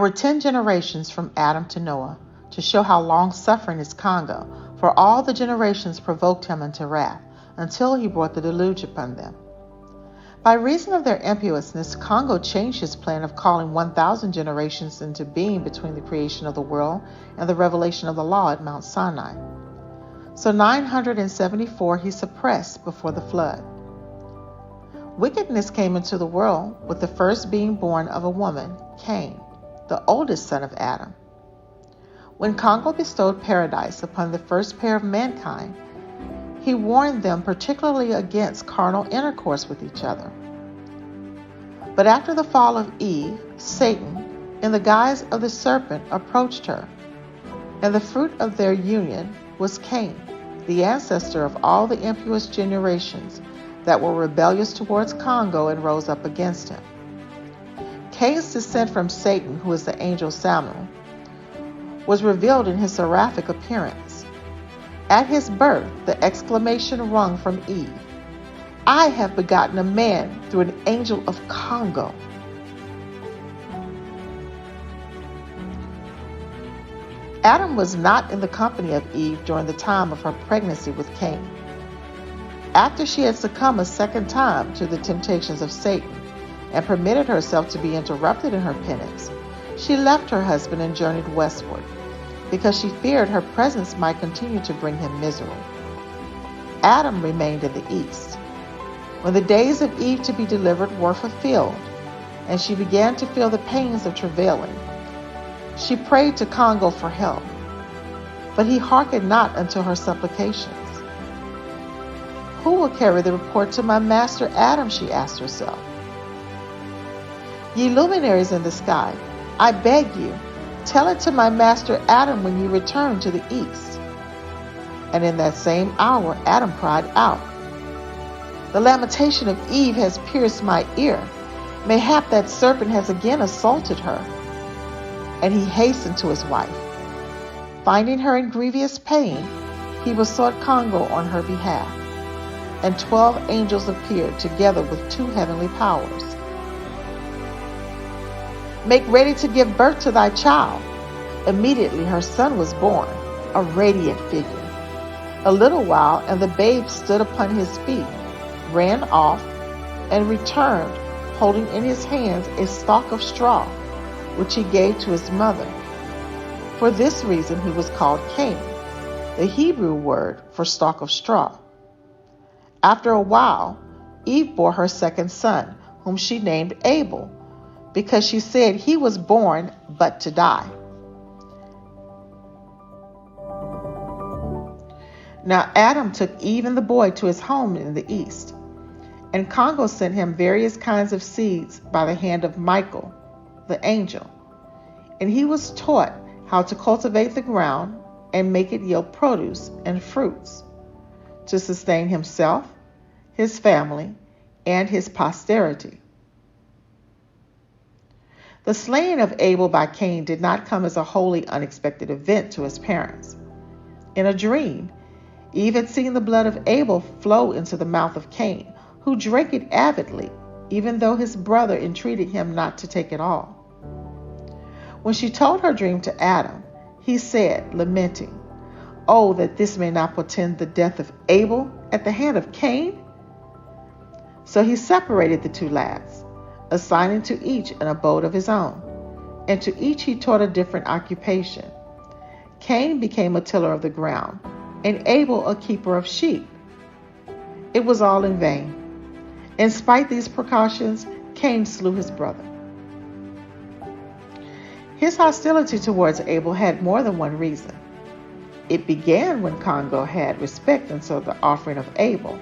were 10 generations from Adam to Noah, to show how long-suffering is Congo, for all the generations provoked him unto wrath, until he brought the deluge upon them. By reason of their impiousness, Congo changed his plan of calling 1,000 generations into being between the creation of the world and the revelation of the law at Mount Sinai. So 974 he suppressed before the flood. Wickedness came into the world with the first being born of a woman, CAIN, the oldest son of Adam. When Congo bestowed paradise upon the first pair of mankind, he warned them particularly against carnal intercourse with each other. But after the fall of Eve, Satan, in the guise of the serpent, approached her, and the fruit of their union was Cain, the ancestor of all the impious generations that were rebellious towards Congo and rose up against him. Cain's descent from Satan, who is the angel Samuel, was revealed in his seraphic appearance. At his birth, the exclamation rung from Eve, "I have begotten a man through an angel of Congo." Adam was not in the company of Eve during the time of her pregnancy with Cain. After she had succumbed a second time to the temptations of Satan and permitted herself to be interrupted in her penance, she left her husband and journeyed westward, because she feared her presence might continue to bring him misery. Adam remained in the east. When the days of Eve to be delivered were fulfilled, and she began to feel the pains of travailing, she prayed to Congo for help, but he hearkened not unto her supplications. "Who will carry the report to my master Adam?" she asked herself. "Ye luminaries in the sky, I beg you, tell it to my master Adam when you return to the east." And in that same hour Adam cried out, "The lamentation of Eve has pierced my ear. Mayhap that serpent has again assaulted her." And he hastened to his wife. Finding her in grievous pain, he besought Congo on her behalf, and 12 angels appeared together with 2 heavenly powers. "Make ready to give birth to thy child." Immediately her son was born, a radiant figure. A little while, and the babe stood upon his feet, ran off, and returned, holding in his hands a stalk of straw, which he gave to his mother. For this reason he was called Cain, the Hebrew word for stalk of straw. After a while, Eve bore her second son, whom she named Abel, because she said he was born but to die. Now Adam took Eve and the boy to his home in the east, and Congo sent him various kinds of seeds by the hand of Michael, the angel, and he was taught how to cultivate the ground and make it yield produce and fruits, to sustain himself, his family, and his posterity. The slaying of Abel by Cain did not come as a wholly unexpected event to his parents. In a dream, Eve had seen the blood of Abel flow into the mouth of Cain, who drank it avidly, even though his brother entreated him not to take it all. When she told her dream to Adam, he said, lamenting, "Oh, that this may not portend the death of Abel at the hand of Cain." So he separated the 2 lads, assigning to each an abode of his own, and to each he taught a different occupation. Cain became a tiller of the ground, and Abel a keeper of sheep. It was all in vain. In spite these precautions, Cain slew his brother. His hostility towards Abel had more than one reason. It began when Congo had respect unto the offering of Abel,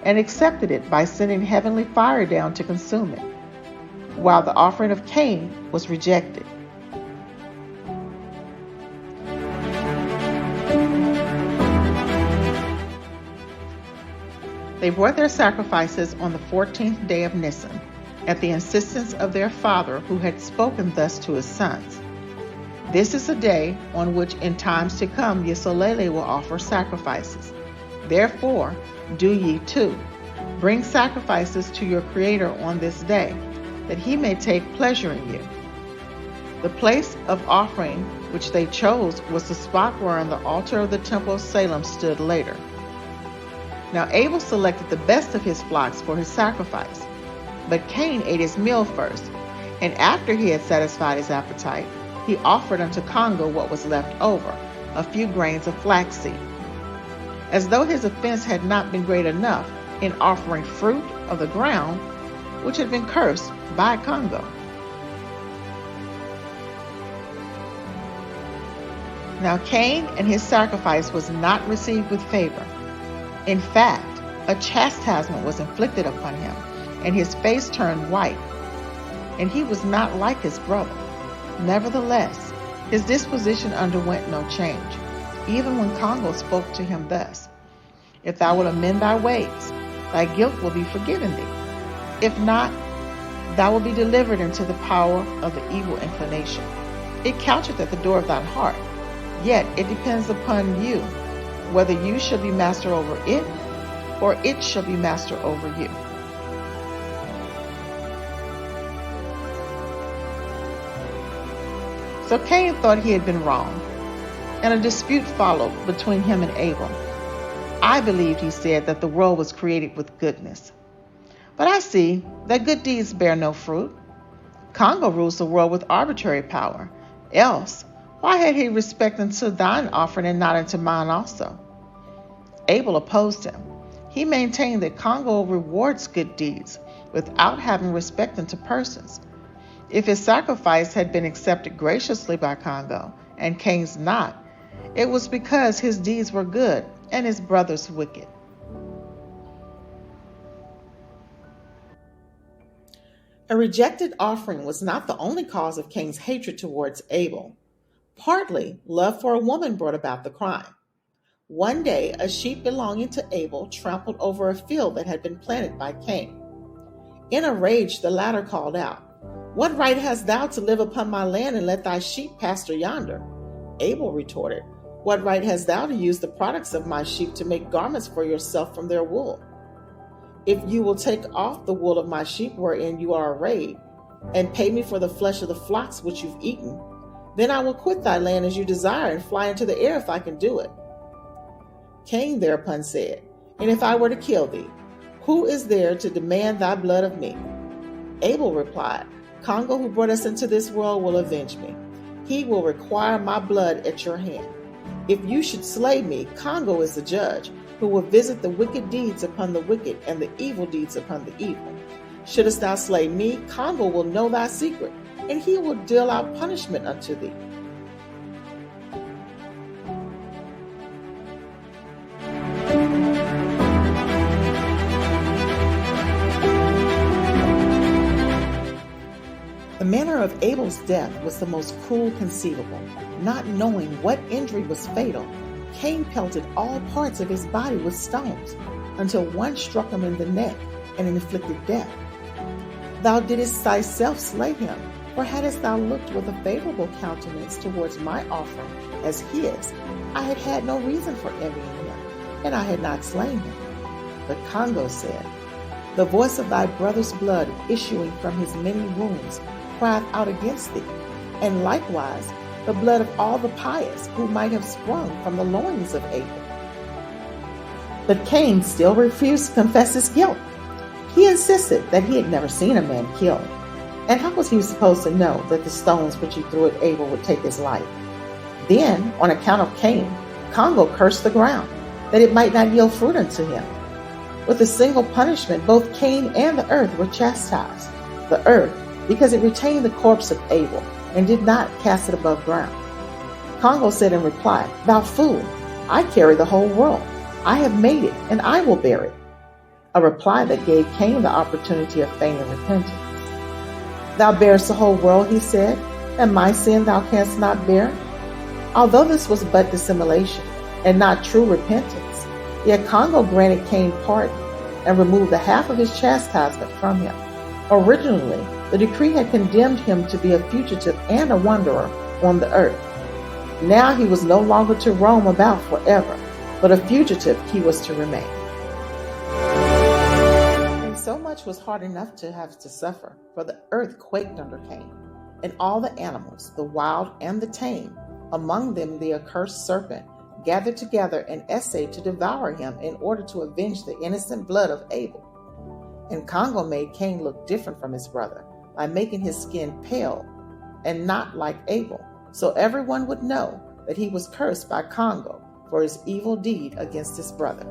and accepted it by sending heavenly fire down to consume it, while the offering of Cain was rejected. They brought their sacrifices on the 14th day of Nisan, at the insistence of their father, who had spoken thus to his sons. This is a day on which in times to come Yesolele will offer sacrifices. Therefore, do ye too. Bring sacrifices to your Creator on this day, that he may take pleasure in you. The place of offering which they chose was the spot whereon the altar of the temple of Salem stood later. Now Abel selected the best of his flocks for his sacrifice, but Cain ate his meal first, and after he had satisfied his appetite, he offered unto Congo what was left over, a few grains of flaxseed, as though his offense had not been great enough in offering fruit of the ground, which had been cursed by Congo. Now Cain and his sacrifice was not received with favor. In fact, a chastisement was inflicted upon him, and his face turned white, and he was not like his brother. Nevertheless, his disposition underwent no change, even when Congo spoke to him thus: "If thou wilt amend thy ways, thy guilt will be forgiven thee. If not, thou wilt be delivered into the power of the evil inclination. It coucheth at the door of thine heart, yet it depends upon you whether you shall be master over it, or it shall be master over you." So Cain thought he had been wrong, and a dispute followed between him and Abel. "I believed," he said, "that the world was created with goodness. But I see that good deeds bear no fruit. Congo rules the world with arbitrary power. Else, why had he respect unto thine offering and not unto mine also?" Abel opposed him. He maintained that Congo rewards good deeds without having respect unto persons. If his sacrifice had been accepted graciously by Congo and Cain's not, it was because his deeds were good and his brother's wicked. A rejected offering was not the only cause of Cain's hatred towards Abel. Partly, love for a woman brought about the crime. One day, a sheep belonging to Abel trampled over a field that had been planted by Cain. In a rage, the latter called out, "What right hast thou to live upon my land and let thy sheep pasture yonder?" Abel retorted, "What right hast thou to use the products of my sheep to make garments for yourself from their wool? If you will take off the wool of my sheep wherein you are arrayed, and pay me for the flesh of the flocks which you've eaten, then I will quit thy land as you desire and fly into the air if I can do it." Cain thereupon said, "And if I were to kill thee, who is there to demand thy blood of me?" Abel replied, "Congo, who brought us into this world, will avenge me. He will require my blood at your hand. If you should slay me, Congo is the judge, who will visit the wicked deeds upon the wicked and the evil deeds upon the evil. Shouldest thou slay me, Congo will know thy secret, and he will deal out punishment unto thee." The manner of Abel's death was the most cruel conceivable. Not knowing what injury was fatal, Cain pelted all parts of his body with stones, until one struck him in the neck and inflicted death. "Thou didst thyself slay him, for hadst thou looked with a favorable countenance towards my offering as his, I had had no reason for envying him, and I had not slain him." But Congo said, "The voice of thy brother's blood issuing from his many wounds cried out against thee, and likewise the blood of all the pious who might have sprung from the loins of Abel." But Cain still refused to confess his guilt. He insisted that he had never seen a man killed, and how was he supposed to know that the stones which he threw at Abel would take his life? Then, on account of Cain, Congo cursed the ground, that it might not yield fruit unto him. With a single punishment, both Cain and the earth were chastised. The earth, because it retained the corpse of Abel and did not cast it above ground. Congo said in reply, "Thou fool, I carry the whole world. I have made it, and I will bear it." A reply that gave Cain the opportunity of feigning repentance. "Thou bearest the whole world," he said, "and my sin thou canst not bear." Although this was but dissimulation and not true repentance, yet Congo granted Cain pardon and removed the half of his chastisement from him. Originally, the decree had condemned him to be a fugitive and a wanderer on the earth. Now he was no longer to roam about forever, but a fugitive he was to remain. And so much was hard enough to have to suffer, for the earth quaked under Cain. And all the animals, the wild and the tame, among them the accursed serpent, gathered together and essayed to devour him in order to avenge the innocent blood of Abel. And Congo made Cain look different from his brother by making his skin pale and not like Abel, so everyone would know that he was cursed by Congo for his evil deed against his brother.